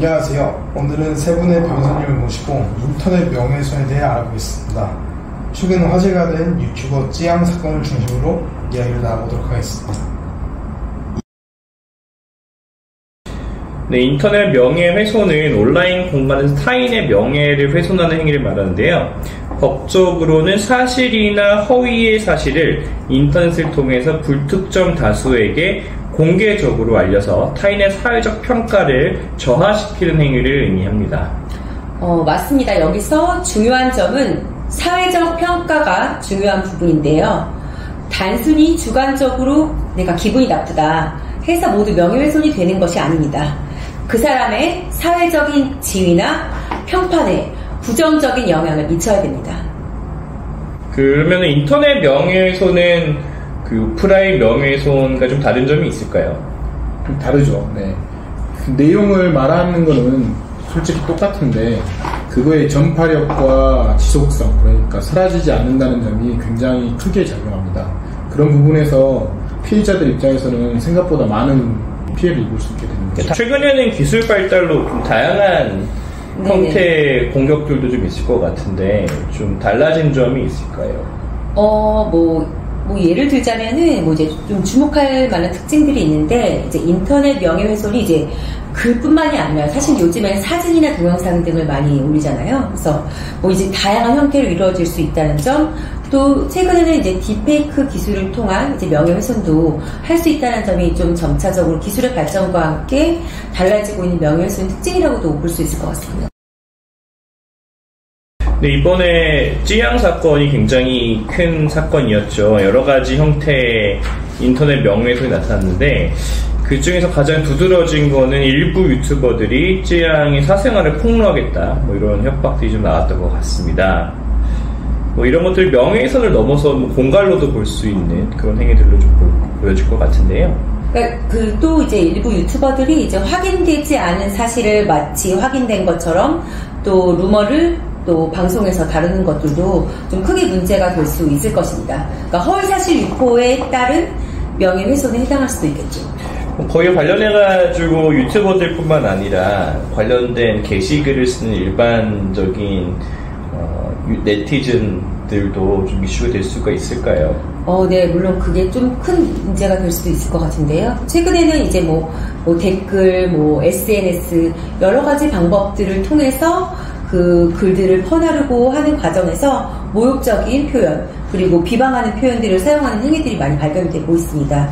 안녕하세요. 오늘은 세 분의 변호사님을 모시고 인터넷 명예훼손에 대해 알아보겠습니다. 최근 화제가 된 유튜버 찌양 사건을 중심으로 이야기를 나눠보도록 하겠습니다. 네, 인터넷 명예훼손은 온라인 공간에서 타인의 명예를 훼손하는 행위를 말하는데요. 법적으로는 사실이나 허위의 사실을 인터넷을 통해서 불특정 다수에게 공개적으로 알려서 타인의 사회적 평가를 저하시키는 행위를 의미합니다. 맞습니다. 여기서 중요한 점은 사회적 평가가 중요한 부분인데요. 단순히 주관적으로 내가 기분이 나쁘다 해서 모두 명예훼손이 되는 것이 아닙니다. 그 사람의 사회적인 지위나 평판에 부정적인 영향을 미쳐야 됩니다. 그러면 인터넷 명예훼손은 그 오프라인 명예훼손과 좀 다른 점이 있을까요? 좀 다르죠. 네. 그 내용을 말하는 거는 솔직히 똑같은데 그거의 전파력과 지속성, 그러니까 사라지지 않는다는 점이 굉장히 크게 작용합니다. 그런 부분에서 피해자들 입장에서는 생각보다 많은 피해를 입을 수 있게 되는 거죠. 최근에는 기술 발달로 좀 다양한 형태의 공격들도 좀 있을 것 같은데 좀 달라진 점이 있을까요? 예를 들자면은 이제 좀 주목할 만한 특징들이 있는데, 이제 인터넷 명예훼손이 이제 글뿐만이 아니라 사실 요즘에는 사진이나 동영상 등을 많이 올리잖아요. 그래서 이제 다양한 형태로 이루어질 수 있다는 점, 또 최근에는 이제 딥페이크 기술을 통한 이제 명예훼손도 할 수 있다는 점이 좀 점차적으로 기술의 발전과 함께 달라지고 있는 명예훼손의 특징이라고도 볼 수 있을 것 같습니다. 네, 이번에 찌양 사건이 굉장히 큰 사건이었죠. 여러 가지 형태의 인터넷 명예훼손이 나타났는데 그 중에서 가장 두드러진 거는 일부 유튜버들이 찌양의 사생활을 폭로하겠다 이런 협박들이 좀 나왔던 것 같습니다. 이런 것들 명예훼손을 넘어서 공갈로도 볼 수 있는 그런 행위들로 좀 보여질 것 같은데요. 그러니까 또 이제 일부 유튜버들이 이제 확인되지 않은 사실을 마치 확인된 것처럼 또 루머를 또 방송에서 다루는 것들도 좀 크게 문제가 될 수 있을 것입니다. 그러니까 허위사실 유포에 따른 명예훼손에 해당할 수도 있겠죠. 거기에 관련해가지고 유튜버들뿐만 아니라 관련된 게시글을 쓰는 일반적인 네티즌들도 좀 이슈가 될 수가 있을까요? 네, 물론 그게 좀 큰 문제가 될 수도 있을 것 같은데요. 최근에는 이제 댓글, SNS 여러 가지 방법들을 통해서 그 글들을 퍼나르고 하는 과정에서 모욕적인 표현 그리고 비방하는 표현들을 사용하는 행위들이 많이 발견이 되고 있습니다.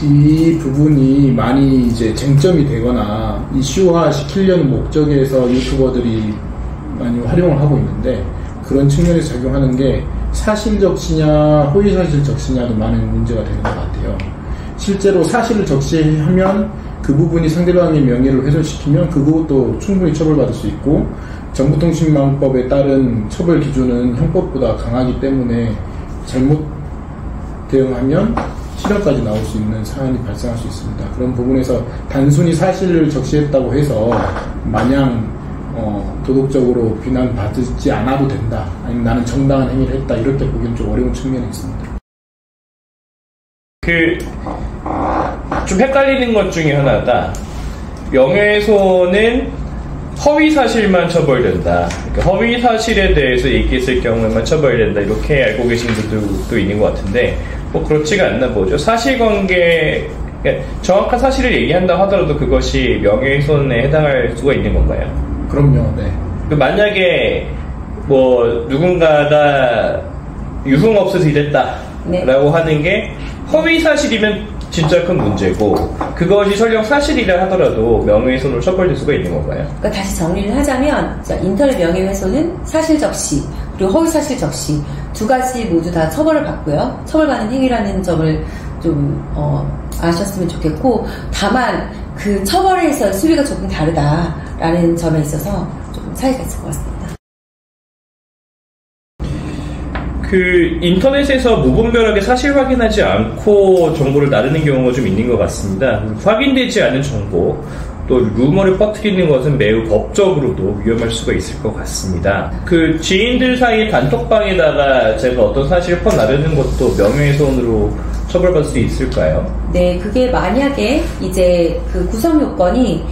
이 부분이 많이 이제 쟁점이 되거나 이슈화 시키려는 목적에서 유튜버들이 많이 활용을 하고 있는데 그런 측면에서 작용하는 게 사실 적시냐 허위 사실 적시냐도 많은 문제가 되는 것 같아요. 실제로 사실을 적시하면 그 부분이 상대방의 명예를 훼손시키면 그것도 충분히 처벌받을 수 있고 정보통신망법에 따른 처벌 기준은 형법보다 강하기 때문에 잘못 대응하면 실형까지 나올 수 있는 사안이 발생할 수 있습니다. 그런 부분에서 단순히 사실을 적시했다고 해서 마냥 도덕적으로 비난받지 않아도 된다, 아니면 나는 정당한 행위를 했다, 이렇게 보기엔 좀 어려운 측면이 있습니다. 좀 헷갈리는 것 중에 하나가 명예훼손은 허위 사실만 처벌된다. 그러니까 허위 사실에 대해서 얘기했을 경우에만 처벌된다. 이렇게 알고 계신 분들도 있는 것 같은데 그렇지가 않나 보죠. 사실관계, 그러니까 정확한 사실을 얘기한다 하더라도 그것이 명예훼손에 해당할 수가 있는 건가요? 그럼요. 네. 만약에 누군가가 유흥업소에서 일했다라고 하는 게 허위 사실이면 진짜 큰 문제고 그것이 설령 사실이라 하더라도 명예훼손으로 처벌될 수가 있는 건가요? 그러니까 다시 정리를 하자면 인터넷 명예훼손은 사실 적시 그리고 허위 사실 적시 두 가지 모두 다 처벌을 받고요. 처벌받는 행위라는 점을 좀 아셨으면 좋겠고, 다만 그 처벌에서 수위가 조금 다르다라는 점에 있어서 조금 차이가 있을 것 같습니다. 인터넷에서 무분별하게 사실 확인하지 않고 정보를 나르는 경우가 좀 있는 것 같습니다. 확인되지 않은 정보, 또 루머를 퍼뜨리는 것은 매우 법적으로도 위험할 수가 있을 것 같습니다. 지인들 사이 단톡방에다가 제가 어떤 사실을 퍼나르는 것도 명예훼손으로 처벌받을 수 있을까요? 네, 그게 만약에 이제 그 구성 요건이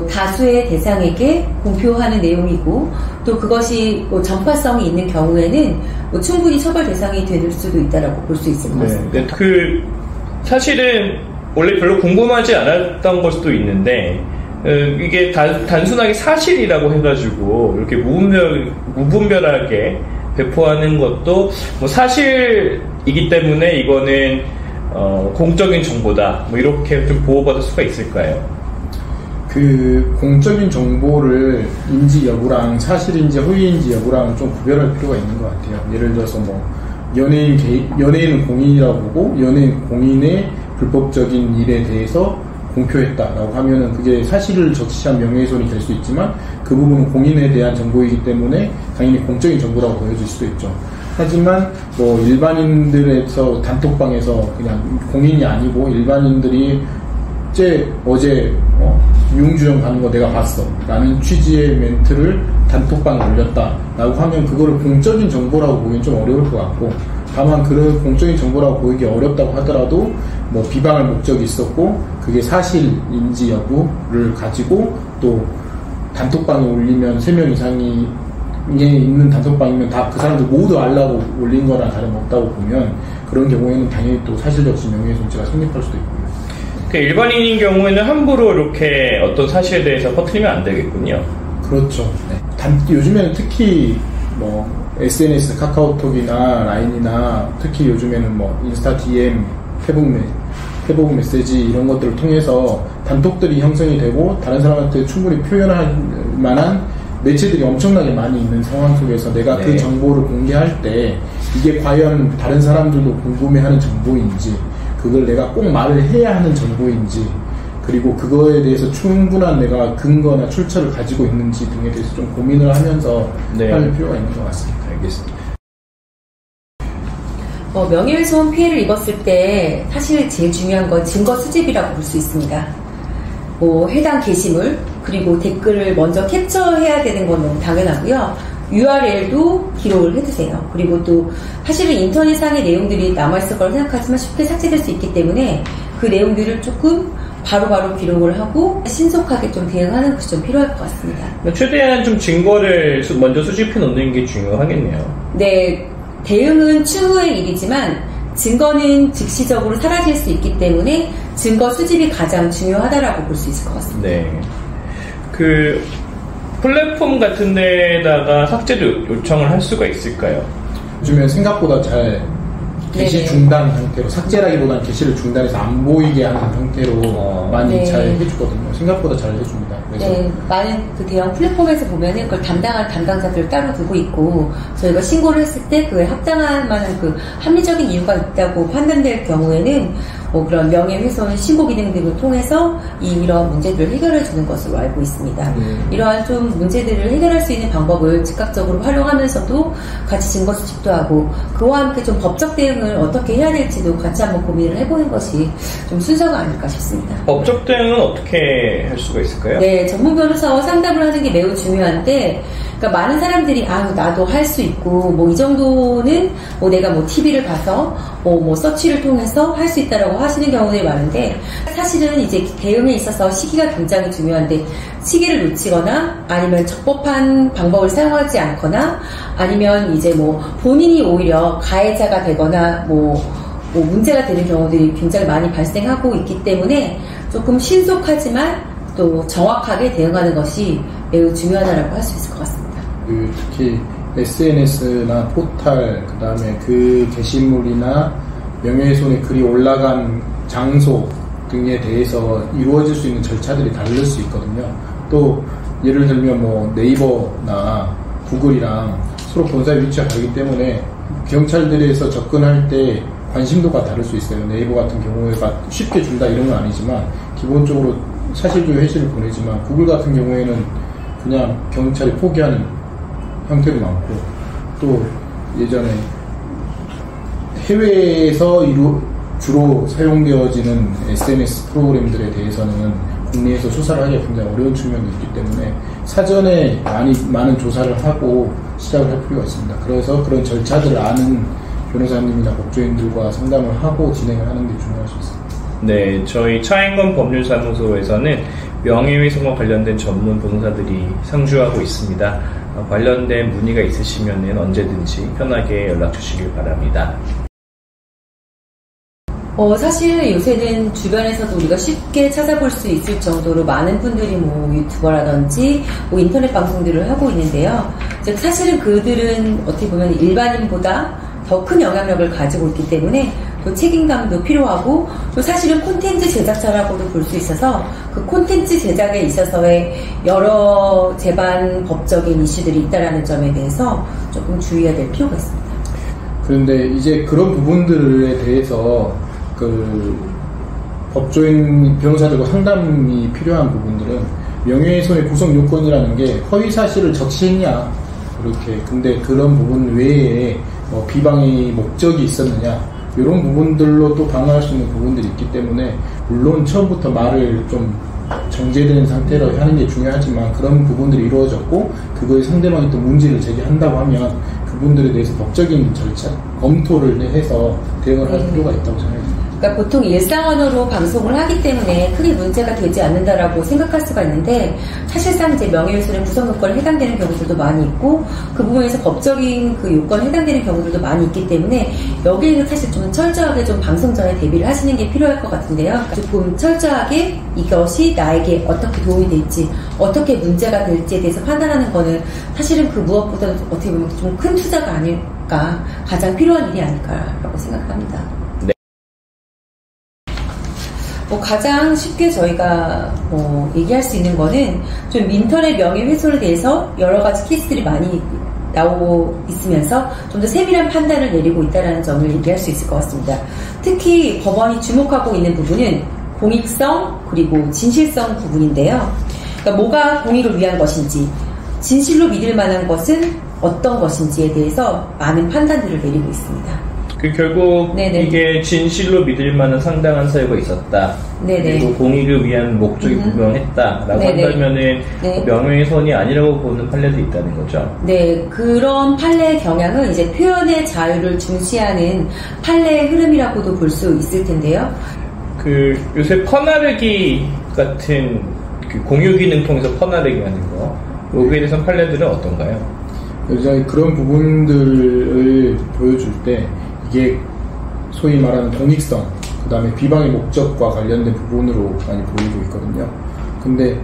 다수의 대상에게 공표하는 내용이고 또 그것이 전파성이 있는 경우에는 충분히 처벌 대상이 될 수도 있다라고 볼 수 있을 것 같습니다. 네, 사실은 원래 별로 궁금하지 않았던 걸 수도 있는데 이게 단순하게 사실이라고 해가지고 이렇게 무분별하게 배포하는 것도 뭐 사실이기 때문에 이거는 공적인 정보다 뭐 이렇게 좀 보호받을 수가 있을까요? 그 공적인 정보를 인지 여부랑 사실인지 허위인지 여부랑 좀 구별할 필요가 있는 것 같아요. 예를 들어서 뭐 연예인은 공인이라고 보고 연예인 공인의 불법적인 일에 대해서 공표했다라고 하면은 그게 사실을 적시한 명예훼손이 될 수 있지만 그 부분은 공인에 대한 정보이기 때문에 당연히 공적인 정보라고 보여질 수도 있죠. 하지만 뭐 일반인들에서 단톡방에서 그냥 공인이 아니고 일반인들이 어제 유흥주점 가는 거 내가 봤어 라는 취지의 멘트를 단톡방에 올렸다 라고 하면 그거를 공적인 정보라고 보기엔 좀 어려울 것 같고, 다만 그런 공적인 정보라고 보이기 어렵다고 하더라도 뭐 비방할 목적이 있었고 그게 사실인지 여부를 가지고 또 단톡방에 올리면 3명 이상이 있는 단톡방이면 다 그 사람들 모두 알라고 올린 거랑 다름없다고 보면 그런 경우에는 당연히 또 사실적시 명예훼손죄가 성립할 수도 있고요. 일반인인 경우에는 함부로 이렇게 어떤 사실에 대해서 퍼뜨리면 안 되겠군요. 그렇죠. 네. 요즘에는 특히 뭐 SNS, 카카오톡이나 라인이나 특히 요즘에는 뭐 인스타 DM, 페북 메시지 이런 것들을 통해서 단톡들이 형성이 되고 다른 사람한테 충분히 표현할 만한 매체들이 엄청나게 많이 있는 상황 속에서 내가 그 정보를 공개할 때 이게 과연 다른 사람들도 궁금해하는 정보인지, 그걸 내가 꼭 말을 해야 하는 정보인지, 그리고 그거에 대해서 충분한 내가 근거나 출처를 가지고 있는지 등에 대해서 좀 고민을 하면서 할 필요가 있는 것 같습니다. 알겠습니다. 명예훼손 피해를 입었을 때 사실 제일 중요한 건 증거 수집이라고 볼 수 있습니다. 해당 게시물 그리고 댓글을 먼저 캡처해야 되는 건 너무 당연하고요. URL도 기록을 해두세요. 그리고 또 사실은 인터넷상의 내용들이 남아있을 거라고 생각하지만 쉽게 삭제될 수 있기 때문에 그 내용들을 조금 바로바로 기록을 하고 신속하게 좀 대응하는 것이 좀 필요할 것 같습니다. 최대한 좀 증거를 먼저 수집해 놓는 게 중요하겠네요. 네, 대응은 추후의 일이지만 증거는 즉시적으로 사라질 수 있기 때문에 증거 수집이 가장 중요하다라고 볼 수 있을 것 같습니다. 네, 그 플랫폼 같은 데다가 삭제도 요청을 할 수가 있을까요? 요즘엔 생각보다 잘 게시 중단 형태로, 삭제라기보다는 게시를 중단해서 안 보이게 하는 형태로 많이 잘 해주거든요. 생각보다 잘 해줍니다. 그래서 네, 많은 그 대형 플랫폼에서 보면은 그걸 담당할 담당자들을 따로 두고 있고, 저희가 신고를 했을 때 그에 합당할 만한 그 합리적인 이유가 있다고 판단될 경우에는 그런 명예훼손 신고 기능 등을 통해서 이런 문제들을 해결해 주는 것으로 알고 있습니다. 이러한 좀 문제들을 해결할 수 있는 방법을 즉각적으로 활용하면서도 같이 증거 수집도 하고 그와 함께 좀 법적 대응을 어떻게 해야 될지도 같이 한번 고민을 해보는 것이 좀 순서가 아닐까 싶습니다. 법적 대응은 어떻게 할 수가 있을까요? 네, 전문 변호사와 상담을 하는 게 매우 중요한데, 그러니까 많은 사람들이 나도 할 수 있고 이 정도는 내가 TV를 봐서 서치를 통해서 할 수 있다라고 하시는 경우들이 많은데, 사실은 이제 대응에 있어서 시기가 굉장히 중요한데 시기를 놓치거나 아니면 적법한 방법을 사용하지 않거나 아니면 이제 본인이 오히려 가해자가 되거나 문제가 되는 경우들이 굉장히 많이 발생하고 있기 때문에 조금 신속하지만 또 정확하게 대응하는 것이 매우 중요하다고 할 수 있을 것 같습니다. 특히 SNS나 포탈, 그 다음에 그 게시물이나 명예훼손의 글이 올라간 장소 등에 대해서 이루어질 수 있는 절차들이 다를 수 있거든요. 또 예를 들면 네이버나 구글이랑 서로 본사의 위치가 다르기 때문에 경찰들에서 접근할 때 관심도가 다를 수 있어요. 네이버 같은 경우에가 쉽게 준다 이런 건 아니지만 기본적으로 사실조회 회시를 보내지만, 구글 같은 경우에는 그냥 경찰이 포기하는 형태도 많고, 또 예전에 해외에서 주로 사용되어지는 SNS 프로그램들에 대해서는 국내에서 조사를 하기가 굉장히 어려운 측면이 있기 때문에 사전에 많은 조사를 하고 시작을 할 필요가 있습니다. 그래서 그런 절차들을 아는 변호사님이나 법조인들과 상담을 하고 진행을 하는 게 중요할 수 있습니다. 네, 저희 차인건 법률사무소에서는 명예훼손과 관련된 전문 변호사들이 상주하고 있습니다. 관련된 문의가 있으시면 언제든지 편하게 연락 주시길 바랍니다. 사실 요새는 주변에서도 우리가 쉽게 찾아볼 수 있을 정도로 많은 분들이 유튜버라든지 인터넷 방송들을 하고 있는데요. 즉 사실은 그들은 어떻게 보면 일반인보다 더 큰 영향력을 가지고 있기 때문에 또 책임감도 필요하고 또 사실은 콘텐츠 제작자라고도 볼 수 있어서 그 콘텐츠 제작에 있어서의 여러 재반 법적인 이슈들이 있다는 점에 대해서 조금 주의해야 될 필요가 있습니다. 그런데 이제 그런 부분들에 대해서 법조인 변호사들과 상담이 필요한 부분들은 명예훼손의 구성 요건이라는 게 허위 사실을 적시했냐 그렇게 근데 그런 부분 외에 비방의 목적이 있었느냐 이런 부분들로 또 방어할 수 있는 부분들이 있기 때문에 물론 처음부터 말을 좀 정제된 상태로 하는 게 중요하지만 그런 부분들이 이루어졌고 그거에 상대방이 또 문제를 제기한다고 하면 그분들에 대해서 법적인 절차 검토를 해서 대응을 할 필요가 있다고 생각합니다. 그러니까 보통 일상 언어로 방송을 하기 때문에 크게 문제가 되지 않는다라고 생각할 수가 있는데 사실상 이제 명예훼손의 구성 요건에 해당되는 경우들도 많이 있고 그 부분에서 법적인 그 요건에 해당되는 경우들도 많이 있기 때문에 여기에는 사실 좀 철저하게 좀 방송 전에 대비를 하시는 게 필요할 것 같은데요. 조금 철저하게 이것이 나에게 어떻게 도움이 될지 어떻게 문제가 될지에 대해서 판단하는 거는 사실은 그 무엇보다 어떻게 보면 좀 큰 투자가 아닐까 가장 필요한 일이 아닐까라고 생각합니다. 가장 쉽게 저희가 얘기할 수 있는 거는 좀 인터넷 명예훼손에 대해서 여러 가지 케이스들이 많이 나오고 있으면서 좀 더 세밀한 판단을 내리고 있다는 점을 얘기할 수 있을 것 같습니다. 특히 법원이 주목하고 있는 부분은 공익성 그리고 진실성 부분인데요. 그러니까 뭐가 공익을 위한 것인지 진실로 믿을 만한 것은 어떤 것인지에 대해서 많은 판단들을 내리고 있습니다. 결국 네네. 이게 진실로 믿을 만한 상당한 사유가 있었다. 네네. 그리고 공익을 위한 목적이 분명했다라고 네네. 한다면은 네. 명예훼손이 아니라고 보는 판례도 있다는 거죠. 네, 그런 판례의 경향은 이제 표현의 자유를 중시하는 판례의 흐름이라고도 볼 수 있을 텐데요. 요새 퍼나르기 같은 공유 기능 통해서 퍼나르기 하는 거, 여기에 대해서 판례들은 어떤가요? 그래서 그런 부분들을 보여줄 때 이게 소위 말하는 공익성, 그 다음에 비방의 목적과 관련된 부분으로 많이 보이고 있거든요. 근데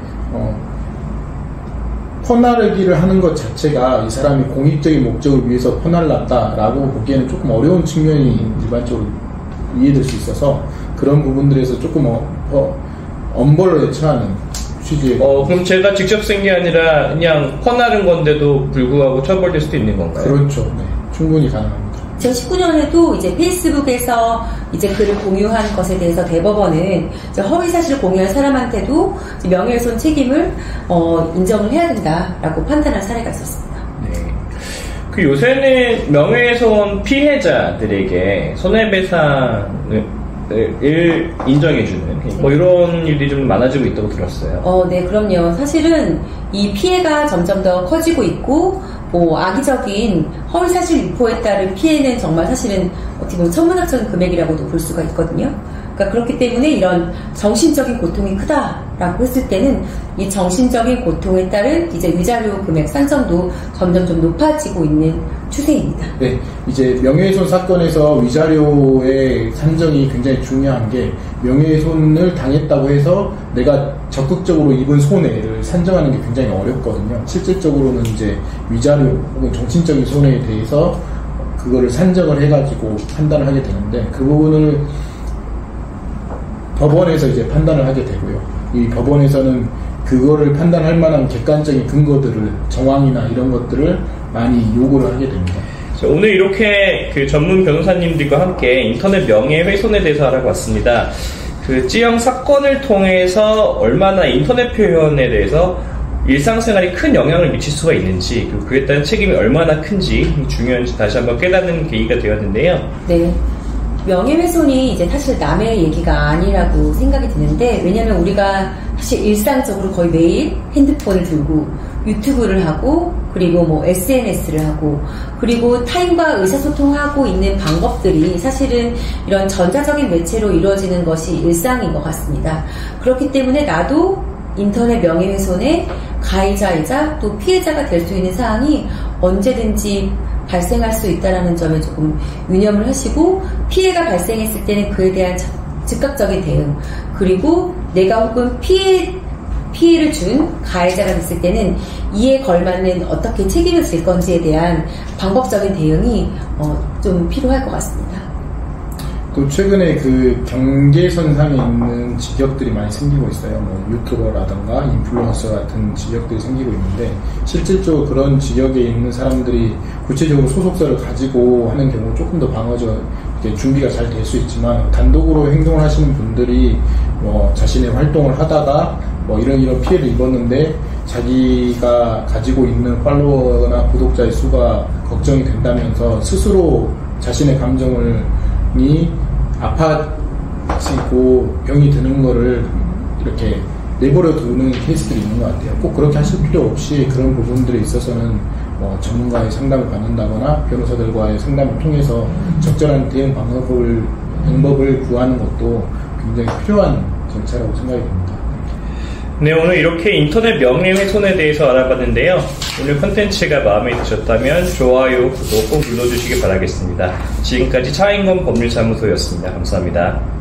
퍼나르기를 하는 것 자체가 이 사람이 공익적인 목적을 위해서 퍼날랐다라고 보기에는 조금 어려운 측면이 일반적으로 이해될 수 있어서 그런 부분들에서 조금 엄벌에 처하는 취지의 그럼 제가 직접 쓴 게 아니라 그냥 퍼나른 건데도 불구하고 처벌될 수도 있는 건가요? 그렇죠. 네, 충분히 가능합니다. 2019년에도 이제 페이스북에서 이제 글을 공유한 것에 대해서 대법원은 이제 허위 사실을 공유한 사람한테도 이제 명예훼손 책임을 인정을 해야 된다라고 판단한 사례가 있었습니다. 네. 요새는 명예훼손 피해자들에게 손해배상을 인정해주는 이런 일이 좀 많아지고 있다고 들었어요. 네, 그럼요. 사실은 이 피해가 점점 더 커지고 있고 악의적인 허위사실 유포에 따른 피해는 정말 사실은 어떻게 보면 천문학적인 금액이라고도 볼 수가 있거든요. 그러니까 그렇기 때문에 이런 정신적인 고통이 크다라고 했을 때는 이 정신적인 고통에 따른 이제 위자료 금액 산정도 점점 좀 높아지고 있는 추세입니다. 네, 이제 명예훼손 사건에서 위자료의 산정이 굉장히 중요한 게 명예훼손을 당했다고 해서 내가 적극적으로 입은 손해를 산정하는 게 굉장히 어렵거든요. 실질적으로는 이제 위자료 혹은 정신적인 손해에 대해서 그거를 산정을 해가지고 판단을 하게 되는데 그 부분을 법원에서 이제 판단을 하게 되고요. 이 법원에서는 그거를 판단할 만한 객관적인 근거들을 정황이나 이런 것들을 많이 요구를 하게 됩니다. 오늘 이렇게 전문 변호사님들과 함께 인터넷 명예훼손에 대해서 알아봤습니다. 찌영 사건을 통해서 얼마나 인터넷 표현에 대해서 일상생활에 큰 영향을 미칠 수가 있는지 그리고 그에 따른 책임이 얼마나 큰지 중요한지 다시 한번 깨닫는 계기가 되었는데요. 네. 명예훼손이 이제 사실 남의 얘기가 아니라고 생각이 드는데 왜냐면 우리가 사실 일상적으로 거의 매일 핸드폰을 들고 유튜브를 하고 그리고 뭐 SNS를 하고, 그리고 타인과 의사소통하고 있는 방법들이 사실은 이런 전자적인 매체로 이루어지는 것이 일상인 것 같습니다. 그렇기 때문에 나도 인터넷 명예훼손의 가해자이자 또 피해자가 될 수 있는 사항이 언제든지 발생할 수 있다는 점에 조금 유념을 하시고, 피해가 발생했을 때는 그에 대한 즉각적인 대응, 그리고 내가 혹은 피해를 준 가해자가 됐을 때는 이에 걸맞는 어떻게 책임을 질 건지에 대한 방법적인 대응이 좀 필요할 것 같습니다. 또 최근에 그 경계선상에 있는 직역들이 많이 생기고 있어요. 뭐 유튜버라든가 인플루언서 같은 직역들이 생기고 있는데, 실질적으로 그런 직역에 있는 사람들이 구체적으로 소속사를 가지고 하는 경우 조금 더 방어적 준비가 잘 될 수 있지만, 단독으로 행동을 하시는 분들이 뭐 자신의 활동을 하다가 뭐 이런 피해를 입었는데 자기가 가지고 있는 팔로워나 구독자의 수가 걱정이 된다면서 스스로 자신의 감정이 아파지고 병이 드는 거를 이렇게 내버려 두는 케이스들이 있는 것 같아요. 꼭 그렇게 하실 필요 없이 그런 부분들에 있어서는 뭐 전문가의 상담을 받는다거나 변호사들과의 상담을 통해서 적절한 대응 방법을 구하는 것도 굉장히 필요한 절차라고 생각이 됩니다. 네, 오늘 이렇게 인터넷 명예훼손에 대해서 알아봤는데요. 오늘 콘텐츠가 마음에 드셨다면 좋아요, 구독 꼭 눌러주시기 바라겠습니다. 지금까지 차인건 법률사무소였습니다. 감사합니다.